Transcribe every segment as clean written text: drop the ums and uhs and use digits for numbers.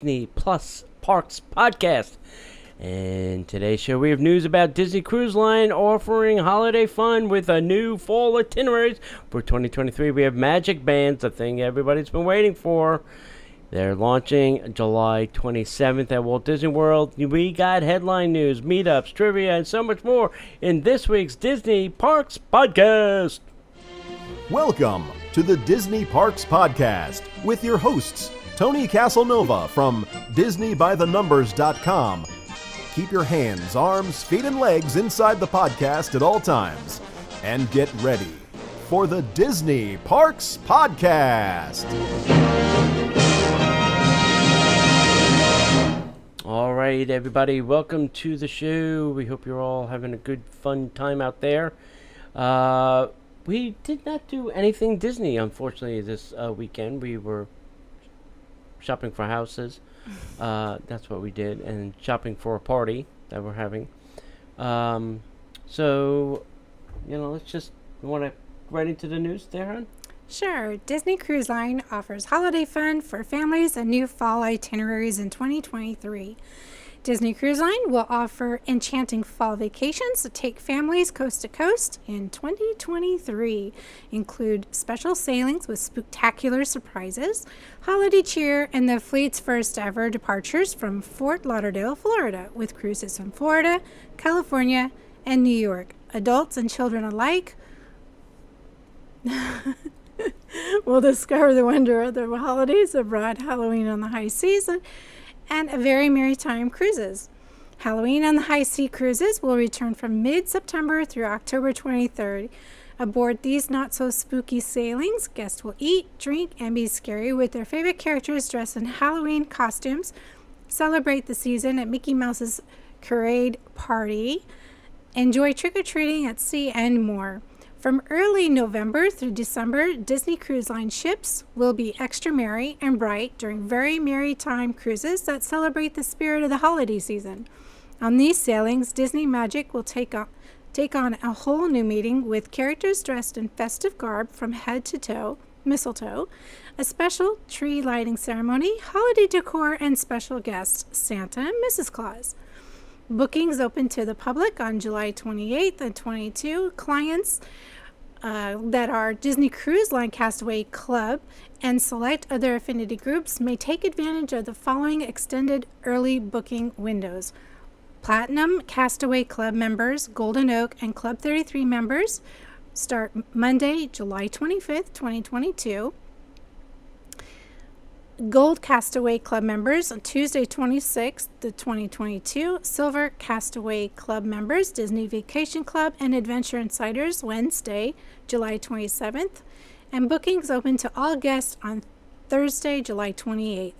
Disney Plus Parks podcast. And today's show we have news about Disney Cruise Line offering holiday fun with a new fall itineraries for 2023. We have Magic Bands, a thing everybody's been waiting for. They're launching July 27th at Walt Disney World. We got headline news, meetups, trivia, and so much more in this week's Disney Parks podcast. Welcome to the Disney Parks Podcast with your hosts, Tony Casanova from DisneyByTheNumbers.com. Keep your hands, arms, feet, and legs inside the podcast at all times. And get ready for the Disney Parks Podcast. All right, everybody, welcome to the show. We hope you're all having a good, fun time out there. We did not do anything Disney, unfortunately, this weekend. We were shopping for houses. That's what we did, and shopping for a party that we're having. So, let's just, you want to right into the news there, hon? Sure. Disney Cruise Line offers holiday fun for families and new fall itineraries in 2023. Disney Cruise Line will offer enchanting fall vacations to take families coast to coast in 2023. Include special sailings with spectacular surprises, holiday cheer, and the fleet's first ever departures from Fort Lauderdale, Florida, with cruises from Florida, California, and New York. Adults and children alike will discover the wonder of the holidays abroad, Halloween on the high season, and a very merry time cruises. Halloween on the high sea cruises will return from mid-September through October 23rd. Aboard these not-so-spooky sailings, guests will eat, drink, and be scary with their favorite characters dressed in Halloween costumes, celebrate the season at Mickey Mouse's Parade Party, enjoy trick-or-treating at sea, and more. From early November through December, Disney Cruise Line ships will be extra merry and bright during very merry time cruises that celebrate the spirit of the holiday season. On these sailings, Disney Magic will take on a whole new meaning with characters dressed in festive garb from head to toe, mistletoe, a special tree lighting ceremony, holiday decor, and special guests, Santa and Mrs. Claus. Bookings open to the public on July 28th and 22. Clients that are Disney Cruise Line Castaway Club and select other affinity groups may take advantage of the following extended early booking windows. Platinum Castaway Club members, Golden Oak, and Club 33 members start Monday, July 25th, 2022. Gold Castaway Club members on Tuesday 26th, 2022. Silver Castaway Club members, Disney Vacation Club and Adventure Insiders, Wednesday, July 27th. And bookings open to all guests on Thursday, July 28th.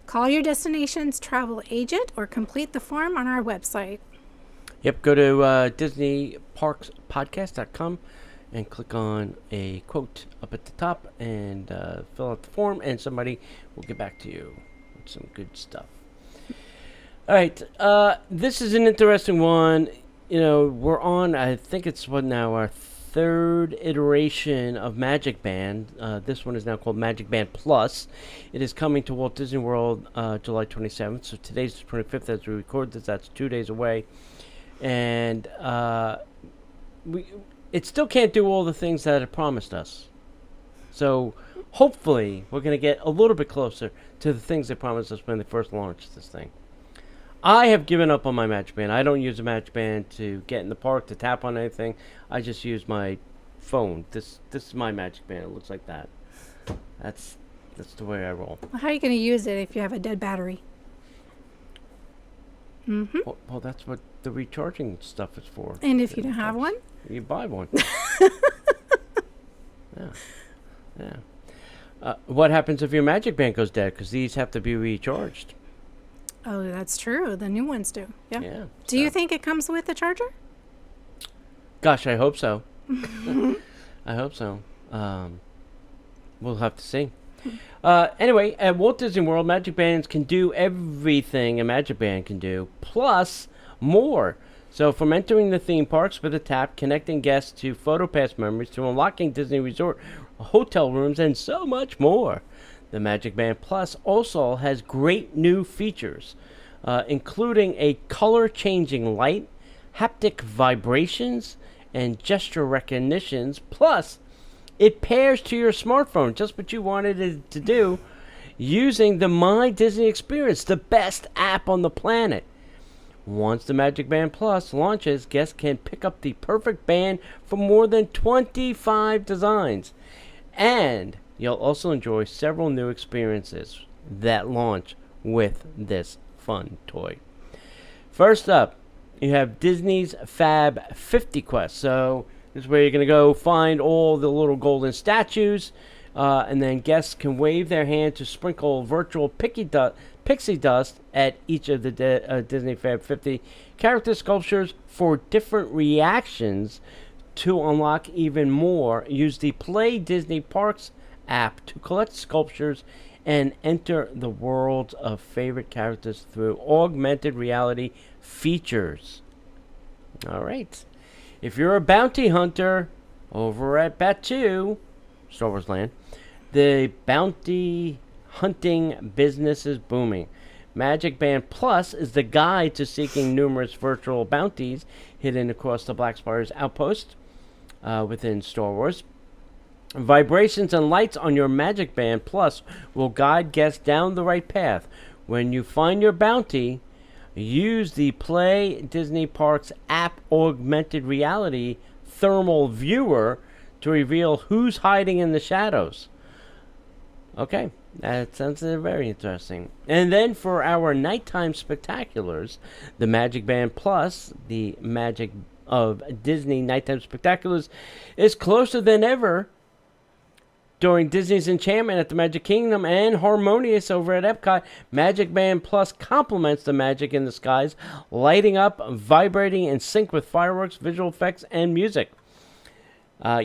Call your destination's travel agent or complete the form on our website. Yep, go to DisneyParksPodcast.com and click on a quote up at the top and fill out the form, and somebody will get back to you with some good stuff. All right, this is an interesting one. We're on, I think it's our third iteration of Magic Band. This one is now called Magic Band Plus. It is coming to Walt Disney World July 27th. So today's the 25th as we record this. That's 2 days away. And it still can't do all the things that it promised us. So hopefully we're going to get a little bit closer to the things they promised us when they first launched this thing. I have given up on my Magic Band. I don't use a Magic Band to get in the park, to tap on anything. I just use my phone. This is my Magic Band. It looks like that. That's the way I roll. Well, how are you going to use it if you have a dead battery? Mm-hmm. Well, that's what the recharging stuff is for. And if you don't have one? You buy one. Yeah. What happens if your Magic Band goes dead? Because these have to be recharged. Oh, that's true. The new ones do. Yeah. Do you think it comes with a charger? Gosh, I hope so. I hope so. We'll have to see. Anyway, at Walt Disney World, Magic Bands can do everything a Magic Band can do, plus more. So from entering the theme parks with a tap, connecting guests to PhotoPass memories, to unlocking Disney Resort hotel rooms, and so much more. The Magic Band Plus also has great new features, including a color-changing light, haptic vibrations, and gesture recognitions. Plus, it pairs to your smartphone, just what you wanted it to do, using the My Disney Experience, the best app on the planet. Once the Magic Band Plus launches, guests can pick up the perfect band from more than 25 designs. And you'll also enjoy several new experiences that launch with this fun toy. First up, you have Disney's Fab 50 Quest. So this is where you're going to go find all the little golden statues, and then guests can wave their hand to sprinkle virtual pixie dust at each of the Disney Fab 50 character sculptures for different reactions. To unlock even more, use the Play Disney Parks app to collect sculptures and enter the worlds of favorite characters through augmented reality features. All right. If you're a bounty hunter over at Batuu, Star Wars Land, the bounty hunting business is booming. Magic Band Plus is the guide to seeking numerous virtual bounties hidden across the Black Spire's outpost within Star Wars. Vibrations and lights on your Magic Band Plus will guide guests down the right path. When you find your bounty, use the Play Disney Parks app augmented reality thermal viewer to reveal who's hiding in the shadows. Okay, that sounds very interesting. And then for our nighttime spectaculars, the Magic Band Plus, the Magic of Disney Nighttime Spectaculars, is closer than ever. During Disney's Enchantment at the Magic Kingdom and Harmonious over at Epcot, Magic Band Plus complements the magic in the skies, lighting up, vibrating in sync with fireworks, visual effects, and music.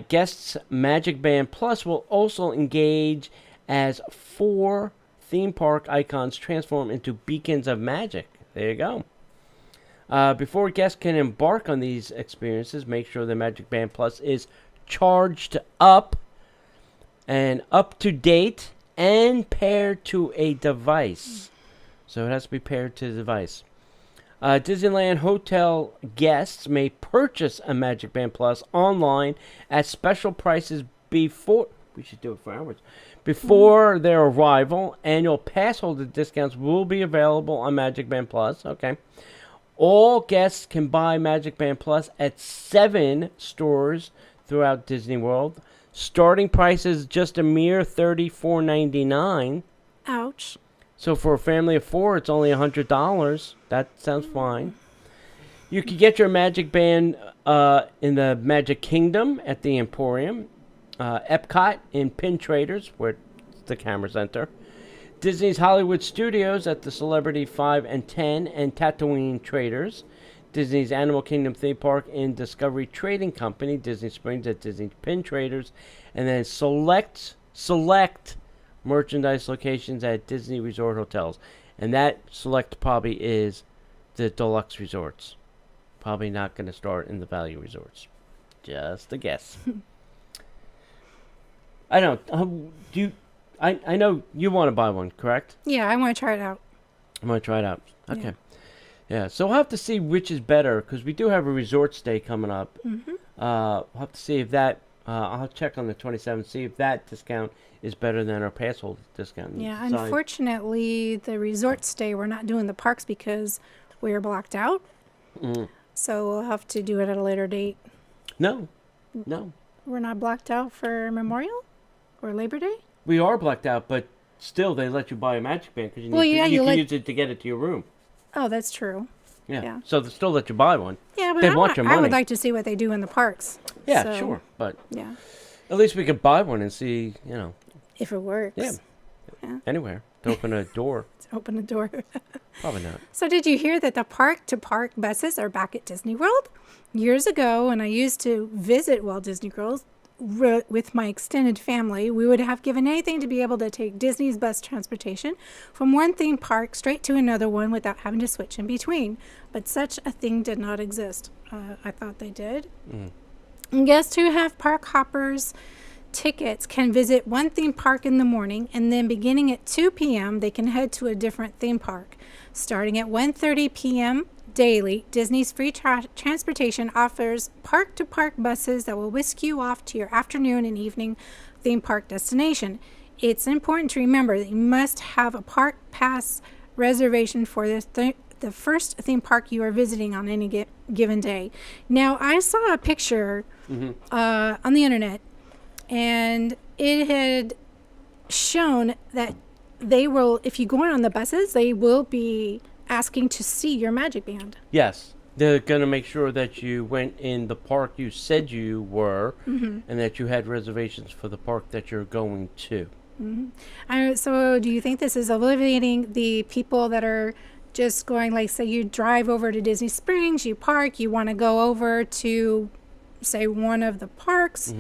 Guests Magic Band Plus will also engage as 4 theme park icons transform into beacons of magic. There you go. Before guests can embark on these experiences, make sure the Magic Band Plus is charged up and up to date and paired to a device. So it has to be paired to the device. Disneyland Hotel guests may purchase a Magic Band Plus online at special prices before... We should do it for hours. Before their arrival, annual pass holder discounts will be available on Magic Band Plus. Okay. All guests can buy Magic Band Plus at 7 stores throughout Disney World. Starting price is just a mere $34.99. Ouch. So for a family of 4, it's only $100. That sounds fine. You can get your Magic Band in the Magic Kingdom at the Emporium, Epcot in Pin Traders, where it's the camera center, Disney's Hollywood Studios at the Celebrity 5 and 10 and Tatooine Traders, Disney's Animal Kingdom theme park in Discovery Trading Company, Disney Springs at Disney Pin Traders, and then select merchandise locations at Disney Resort Hotels. And that select probably is the deluxe resorts. Probably not going to start in the value resorts. Just a guess. I don't. I know you want to buy one, correct? Yeah, I want to try it out. I'm going to try it out. Okay. Yeah, so we'll have to see which is better, because we do have a resort stay coming up. Mm-hmm. We'll have to see if that, I'll check on the 27th, see if that discount is better than our pass holder discount. Yeah, unfortunately, the resort stay, we're not doing the parks because we're blocked out. Mm. So we'll have to do it at a later date. No. We're not blocked out for Memorial or Labor Day? We are blacked out, but still they let you buy a Magic Band because you can use it to get it to your room. Oh, that's true. Yeah. So they still let you buy one. Yeah, but they want your money. I would like to see what they do in the parks. Yeah, so, sure. But yeah, at least we could buy one and see, if it works. Yeah. Anywhere to open a door. Open a door. Probably not. So did you hear that the park-to-park buses are back at Disney World? Years ago, when I used to visit Walt Disney World with my extended family, we would have given anything to be able to take Disney's bus transportation from one theme park straight to another one without having to switch in between. But such a thing did not exist. I thought they did. Mm. And guests who have park hoppers tickets can visit one theme park in the morning, and then beginning at 2 p.m., they can head to a different theme park. Starting at 1:30 p.m. daily, Disney's free transportation offers park-to-park buses that will whisk you off to your afternoon and evening theme park destination. It's important to remember that you must have a park pass reservation for the first theme park you are visiting on any given day. Now, I saw a picture on the internet, and it had shown that they will, if you go on the buses, they will be asking to see your magic band. Yes. They're going to make sure that you went in the park you said you were, and that you had reservations for the park that you're going to. So do you think this is alleviating the people that are just going, like, say you drive over to Disney Springs, you park, you want to go over to, say, one of the parks,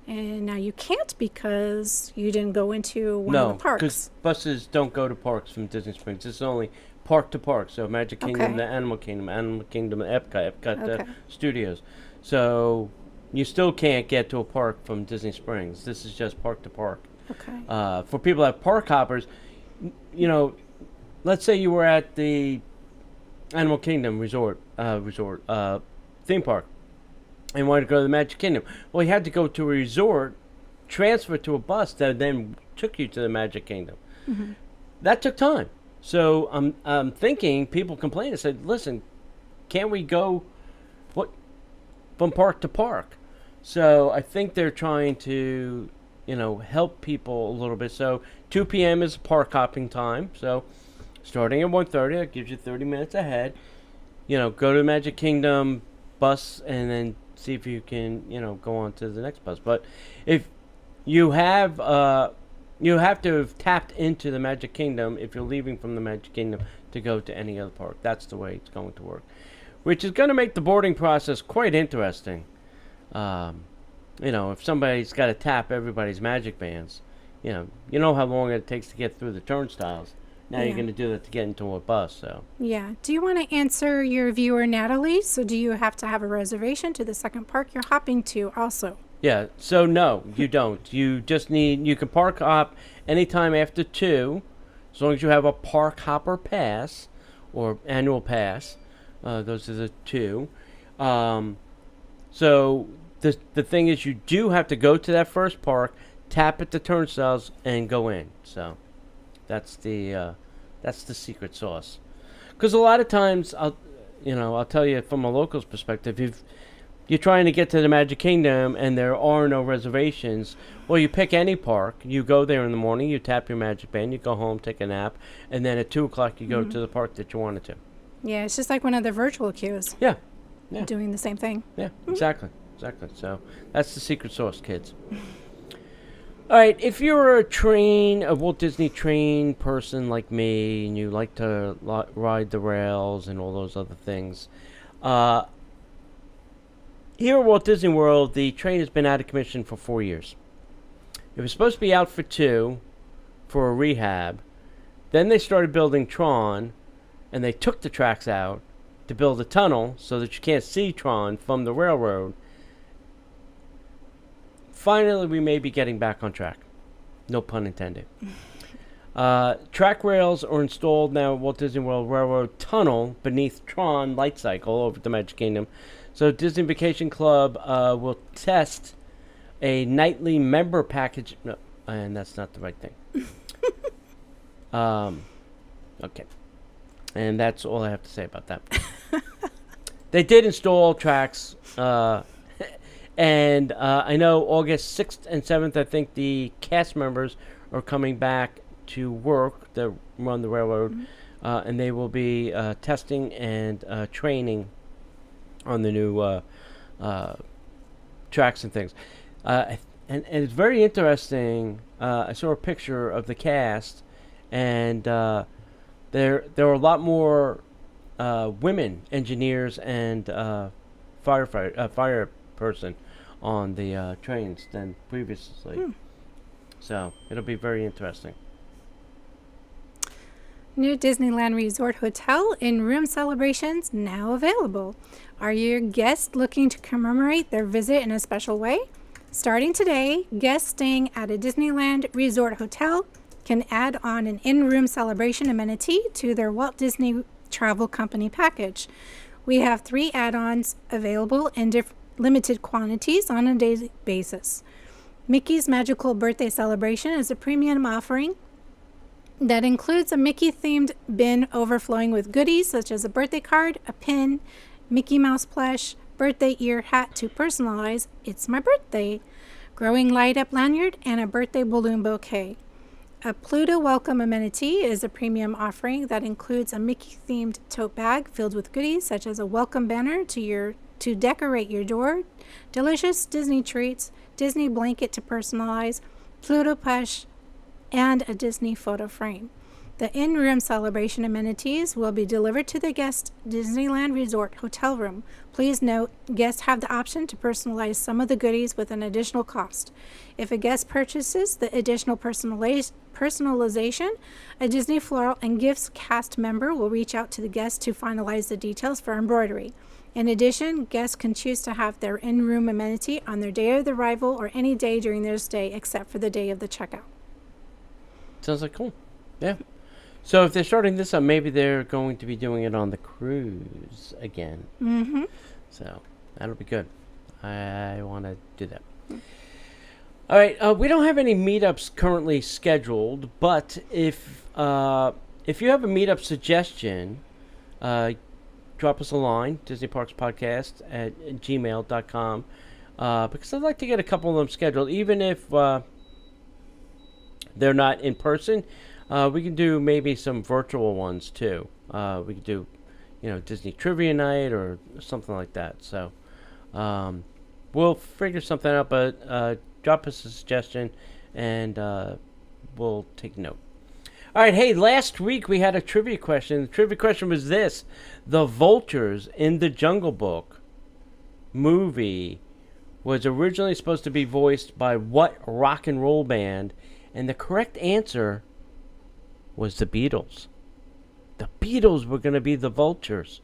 and now you can't because you didn't go into one of the parks? No, because buses don't go to parks from Disney Springs. It's only park to park. So Magic Kingdom, the Animal Kingdom, Epcot, Studios. So you still can't get to a park from Disney Springs. This is just park to park. Okay. For people that have park hoppers, you know, let's say you were at the Animal Kingdom theme park, and wanted to go to the Magic Kingdom. Well, you had to go to a resort, transfer to a bus that then took you to the Magic Kingdom. That took time. So I'm thinking people complained and said, listen, can't we go from park to park? So I think they're trying to, help people a little bit. So 2 p.m. is park hopping time. So starting at 1:30, that gives you 30 minutes ahead. Go to the Magic Kingdom bus and then see if you can, go on to the next bus. But if you have to have tapped into the Magic Kingdom if you're leaving from the Magic Kingdom to go to any other park. That's the way it's going to work, which is going to make the boarding process quite interesting. If somebody's got to tap everybody's magic bands, you know how long it takes to get through the turnstiles. Now you're going to do that to get into a bus. So yeah. Do you want to answer your viewer, Natalie? So do you have to have a reservation to the second park you're hopping to also? Yeah, so no, you don't. You just you can park hop anytime after 2, as long as you have a park hopper pass or annual pass. Those are the 2. So the thing is, you do have to go to that first park, tap at the turnstiles, and go in. So that's the secret sauce. Because a lot of times, I'll tell you from a local's perspective, if you're trying to get to the Magic Kingdom and there are no reservations, well, you pick any park. You go there in the morning, you tap your magic band, you go home, take a nap, and then at 2 o'clock you go to the park that you wanted to. Yeah, it's just like one of the virtual queues. Yeah. Doing the same thing. Yeah, exactly. So that's the secret sauce, kids. All right, if you're a Walt Disney train person like me, and you like to ride the rails and all those other things, here at Walt Disney World, the train has been out of commission for 4 years. It was supposed to be out for 2 for a rehab. Then they started building Tron, and they took the tracks out to build a tunnel so that you can't see Tron from the railroad. Finally, we may be getting back on track. No pun intended. Track rails are installed now at Walt Disney World Railroad Tunnel beneath Tron Light Cycle over at the Magic Kingdom. So Disney Vacation Club will test a nightly member package. No, and that's not the right thing. Okay. And that's all I have to say about that. They did install tracks. And I know August 6th and 7th, I think the cast members are coming back to work that run the railroad. And they will be testing and training on the new tracks and things. And it's very interesting. I saw a picture of the cast, and there are a lot more women engineers and fire person on the trains than previously. So it'll be very interesting. New Disneyland Resort Hotel in-room celebrations now available. Are your guests looking to commemorate their visit in a special way? Starting today, guests staying at a Disneyland Resort hotel can add on an in-room celebration amenity to their Walt Disney Travel Company package. We have 3 add-ons available in limited quantities on a daily basis. Mickey's Magical Birthday Celebration is a premium offering that includes a Mickey-themed bin overflowing with goodies such as a birthday card, a pin, Mickey Mouse plush, birthday ear hat to personalize "It's My Birthday," growing light-up lanyard, and a birthday balloon bouquet. A Pluto Welcome amenity is a premium offering that includes a Mickey-themed tote bag filled with goodies such as a welcome banner to decorate your door, delicious Disney treats, Disney blanket to personalize, Pluto plush, and a Disney photo frame. The in-room celebration amenities will be delivered to the guest Disneyland Resort hotel room. Please note, guests have the option to personalize some of the goodies with an additional cost. If a guest purchases the additional personalization, a Disney Floral and Gifts cast member will reach out to the guest to finalize the details for embroidery. In addition, guests can choose to have their in-room amenity on their day of arrival or any day during their stay except for the day of the checkout. Sounds like cool. Yeah. So if they're starting this up, maybe they're going to be doing it on the cruise again. Mm-hmm. So that'll be good. I want to do that. All right. We don't have any meetups currently scheduled, but if you have a meetup suggestion, drop us a line, DisneyParksPodcast@gmail.com, because I'd like to get a couple of them scheduled, even if they're not in person. We can do maybe some virtual ones too. We could do, Disney Trivia Night or something like that. So we'll figure something out, but drop us a suggestion and we'll take note. All right, hey, last week we had a trivia question. The trivia question was this: the vultures in the Jungle Book movie was originally supposed to be voiced by what rock and roll band? And the correct answer was the Beatles. The Beatles were going to be the vultures.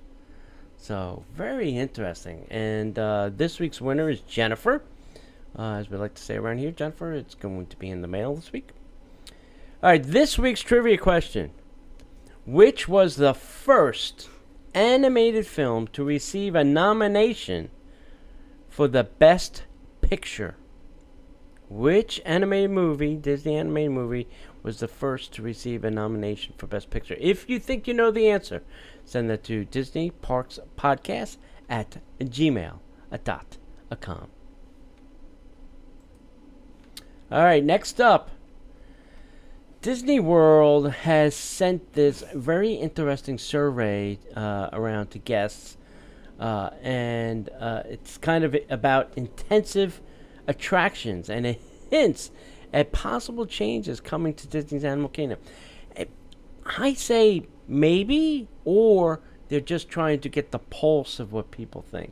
So, very interesting. And this week's winner is Jennifer. As we like to say around here, Jennifer, it's going to be in the mail this week. All right, this week's trivia question. Which was the first animated film to receive a nomination for the Best Picture? Which animated movie, Disney animated movie, was the first to receive a nomination for Best Picture? If you think you know the answer, send that to DisneyParksPodcast@gmail.com. All right, next up, Disney World has sent this very interesting survey around to guests, and it's kind of about intensive attractions, and it hints at possible changes coming to Disney's Animal Kingdom. I say maybe, or they're just trying to get the pulse of what people think.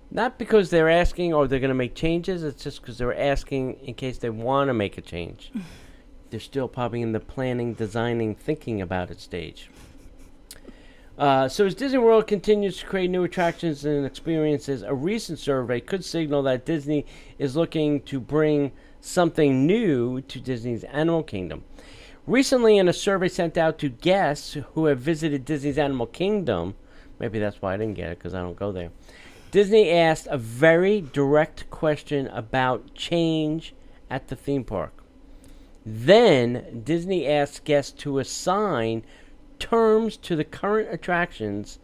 Not because they're asking or they're going to make changes, it's just because they're asking in case they want to make a change. They're still probably in the planning, designing, thinking about it stage. So as Disney World continues to create new attractions and experiences, a recent survey could signal that Disney is looking to bring something new to Disney's Animal Kingdom. Recently, in a survey sent out to guests who have visited Disney's Animal Kingdom, maybe that's why I didn't get it, because I don't go there, Disney asked a very direct question about change at the theme park. Then, Disney asked guests to assign terms to the current attractions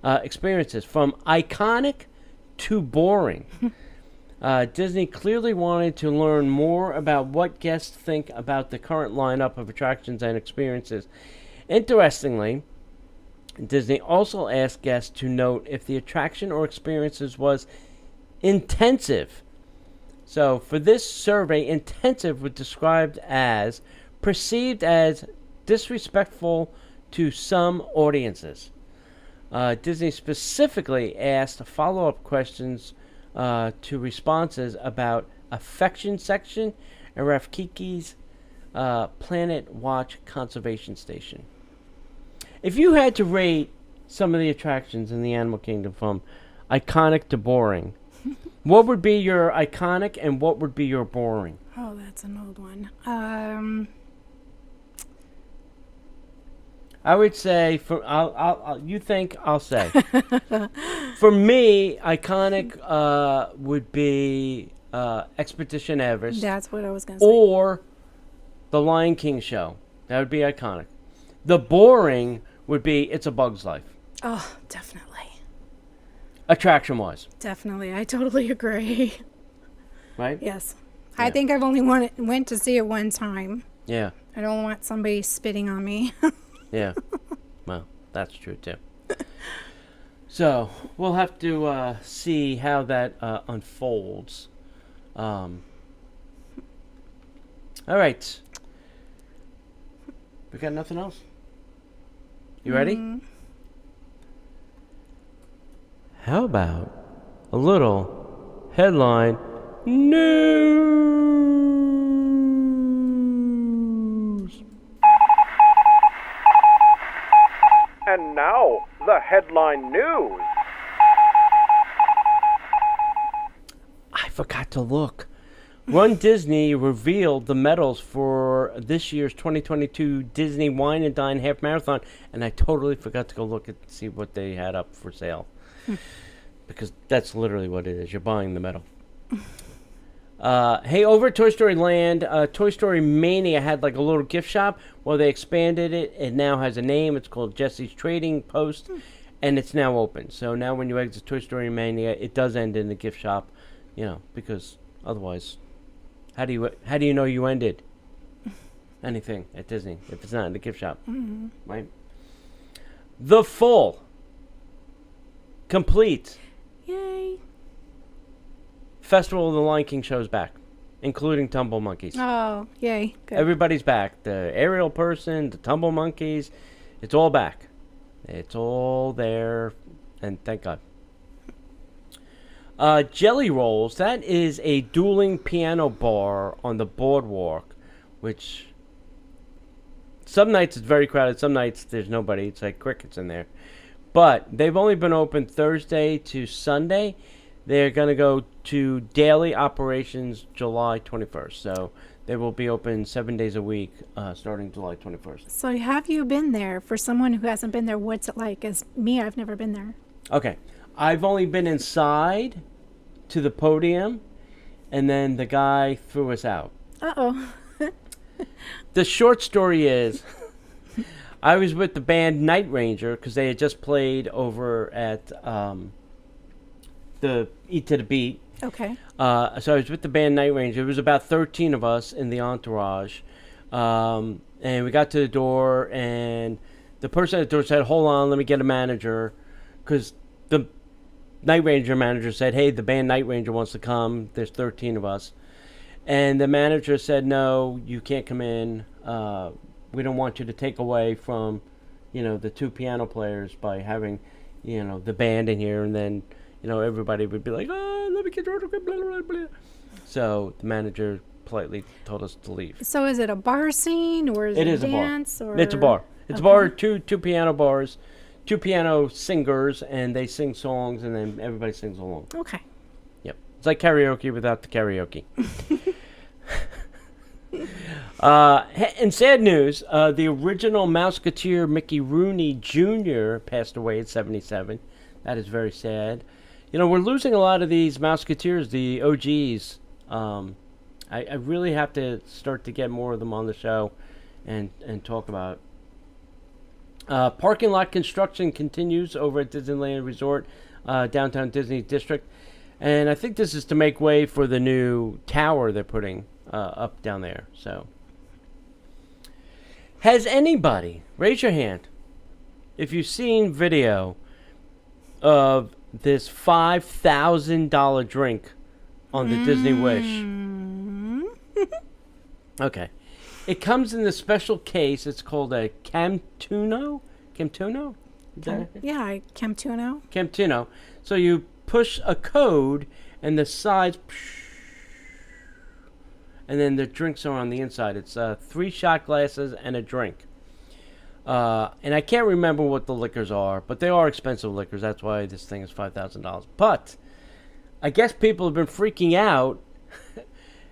experiences, from iconic to boring. Disney clearly wanted to learn more about what guests think about the current lineup of attractions and experiences. Interestingly, Disney also asked guests to note if the attraction or experiences was intensive. So for this survey, intensive was described as perceived as disrespectful to some audiences. Disney specifically asked follow-up questions to responses about Affection Section and Rafkiki's Planet Watch Conservation Station. If you had to rate some of the attractions in the Animal Kingdom from iconic to boring, What would be your iconic and what would be your boring? Oh, that's an old one. I would say you think I'll say. For me, iconic would be Expedition Everest That's what I was going to say. or the Lion King show. That would be iconic. The boring would be It's a Bug's Life. Oh, definitely. Attraction-wise, Definitely. I totally agree. right? Yes. Yeah. I think I've only went to see it one time. Yeah, I don't want somebody spitting on me. yeah. Well, that's true too. So we'll have to see how that unfolds. All right. We got nothing else. You ready? How about a little headline news? And now, the headline news. I forgot to look. Run Disney revealed the medals for this year's 2022 Disney Wine and Dine Half Marathon, and I totally forgot to go look at see what they had up for sale. Because that's literally what it is. You're buying the medal. Hey, over at Toy Story Land, Toy Story Mania had like a little gift shop. Well, they expanded it. It now has a name. It's called Jesse's Trading Post, and it's now open. So now when you exit Toy Story Mania, it does end in the gift shop, because otherwise, how do you know you ended anything at Disney if it's not in the gift shop, right? The full, complete Yay. Festival of the Lion King show's back, including Tumble Monkeys. Oh, yay. Good. Everybody's back. The aerial person, the Tumble Monkeys, it's all back. It's all there, and thank God. Jelly Rolls, that is a dueling piano bar on the boardwalk, which some nights it's very crowded, some nights there's nobody. It's like crickets in there. But they've only been open Thursday to Sunday. They're going to go to daily operations July 21st. So they will be open 7 days a week starting July 21st. So have you been there? For someone who hasn't been there, what's it like? As me, I've never been there. Okay. I've only been inside to the podium, and then the guy threw us out. Uh-oh. The short story is I was with the band Night Ranger because they had just played over at the Eat to the Beat. Okay. So I was with the band Night Ranger. There was about 13 of us in the entourage. And we got to the door, and the person at the door said, "Hold on, let me get a manager." Because the Night Ranger manager said, "Hey, the band Night Ranger wants to come. There's 13 of us." And the manager said, "No, you can't come in. We don't want you to take away from, the two piano players by having, the band in here." And then, everybody would be like, "Oh, let me get your autograph, blah, blah, blah." So the manager politely told us to leave. So is it a bar scene, or is it a dance? Bar. It's a bar. It's a bar, two piano bars, two piano singers, and they sing songs, and then everybody sings along. Okay. Yep. It's like karaoke without the karaoke. In sad news, the original Mouseketeer Mickey Rooney Jr. passed away at 77. That is very sad. We're losing a lot of these Mouseketeers, the OGs. I really have to start to get more of them on the show and talk about it. Parking lot construction continues over at Disneyland Resort, downtown Disney District. And I think this is to make way for the new tower they're putting up down there. So, has anybody, raise your hand, if you've seen video of this $5,000 drink on the Disney Wish? Okay. It comes in the special case. It's called a Camtuno? Camtuno? Yeah, Camtuno. Camtuno. So you push a code, and the sides, and then the drinks are on the inside. It's 3 shot glasses and a drink. And I can't remember what the liquors are, but they are expensive liquors. That's why this thing is $5,000. But I guess people have been freaking out,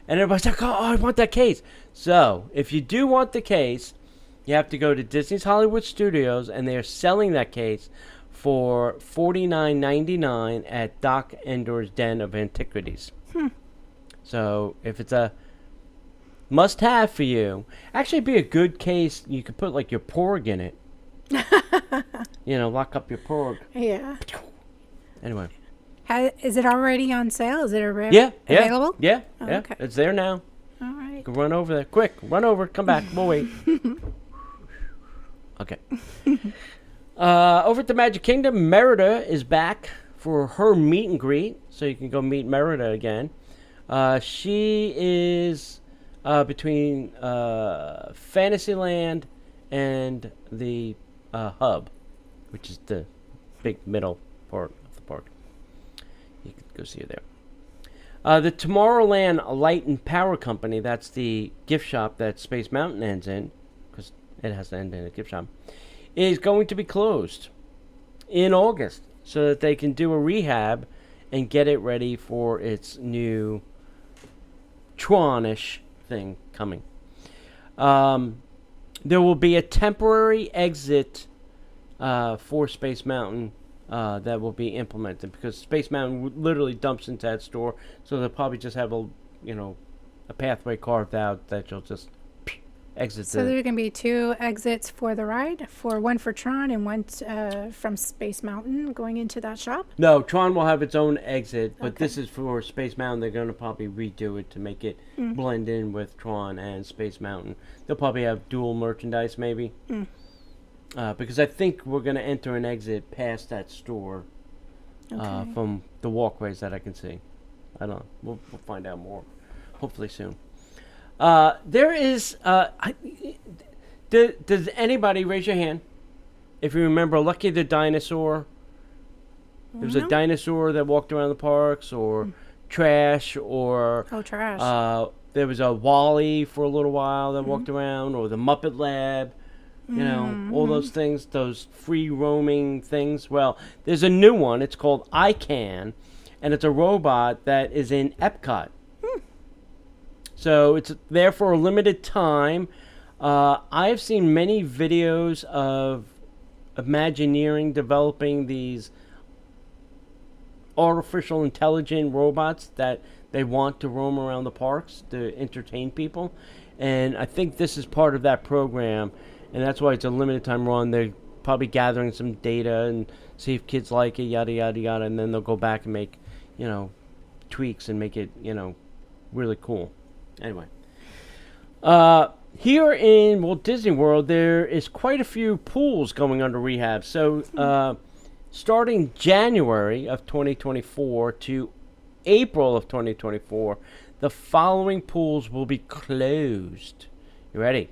and everybody's like, "Oh, I want that case." So, if you do want the case, you have to go to Disney's Hollywood Studios, and they are selling that case for $49.99 at Doc Endor's Den of Antiquities. So, if it's a must-have for you, actually, it'd be a good case. You could put like your porg in it. Lock up your porg. Yeah. Anyway. Is it already on sale? Is it available? Yeah. Okay. It's there now. All right. You can run over there. Quick, run over. Come back. We'll wait. Okay. Over at the Magic Kingdom, Merida is back for her meet and greet, so you can go meet Merida again. She is between Fantasyland and the hub, which is the big middle part of the park. You can go see her there. The Tomorrowland Light and Power Company, that's the gift shop that Space Mountain ends in, because it has to end in a gift shop, is going to be closed in August so that they can do a rehab and get it ready for its new Tron-ish thing coming. There will be a temporary exit for Space Mountain that will be implemented, because Space Mountain literally dumps into that store, so they'll probably just have a pathway carved out that you'll just exit. So there can be 2 exits for the ride, one for Tron and one from Space Mountain going into that shop? No, Tron will have its own exit, but this is for Space Mountain. They're going to probably redo it to make it blend in with Tron and Space Mountain. They'll probably have dual merchandise, maybe. Because I think we're going to enter an exit past that store from the walkways that I can see. I don't know. We'll find out more, hopefully soon. There is... does anybody raise your hand if you remember Lucky the Dinosaur? There was a dinosaur that walked around the parks, or Trash, or... Oh, Trash. There was a Wally for a little while that walked around, or the Muppet Lab. All those things, those free roaming things. Well, there's a new one. It's called ICANN, and it's a robot that is in Epcot. So it's there for a limited time. I have seen many videos of Imagineering developing these artificial intelligent robots that they want to roam around the parks to entertain people. And I think this is part of that program. And that's why it's a limited time run. They're probably gathering some data and see if kids like it, yada, yada, yada. And then they'll go back and make, tweaks and make it, really cool. Anyway. Here in Walt Disney World, there is quite a few pools going under rehab. So starting January of 2024 to April of 2024, the following pools will be closed. You ready?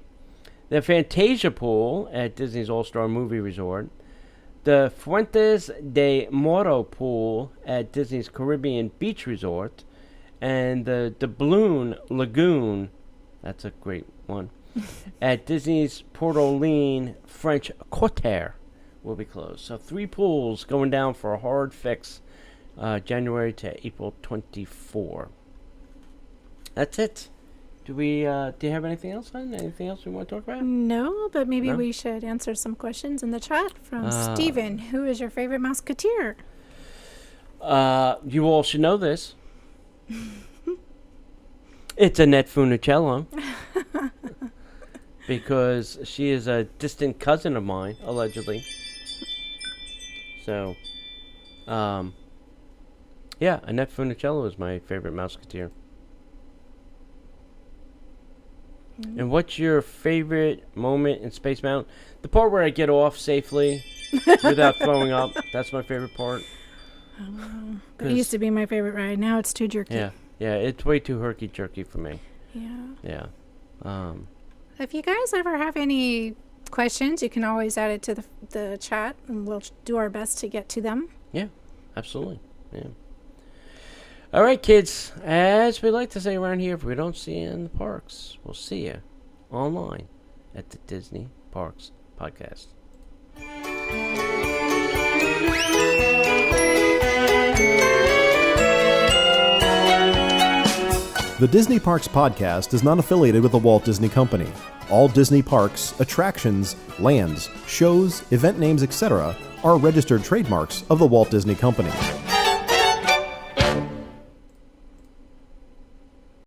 The Fantasia Pool at Disney's All-Star Movie Resort, the Fuentes de Moro Pool at Disney's Caribbean Beach Resort, and the Doubloon Lagoon, that's a great one, at Disney's Port Orleans French Quarter will be closed. So 3 pools going down for a hard fix January to April 24. That's it. Do you have anything else on? Anything else we want to talk about? No, but maybe we should answer some questions in the chat from Steven. Who is your favorite Musketeer? You all should know this. It's Annette Funicello. Because she is a distant cousin of mine, allegedly. So, yeah, Annette Funicello is my favorite Musketeer. And what's your favorite moment in Space Mountain? The part where I get off safely without throwing up. That's my favorite part. It used to be my favorite ride. Now it's too jerky. Yeah, it's way too herky-jerky for me. Yeah. Yeah. If you guys ever have any questions, you can always add it to the chat, and we'll do our best to get to them. Yeah, absolutely. Yeah. All right, kids. As we like to say around here, if we don't see you in the parks, we'll see you online at the Disney Parks Podcast. The Disney Parks Podcast is not affiliated with the Walt Disney Company. All Disney parks, attractions, lands, shows, event names, etc. are registered trademarks of the Walt Disney Company.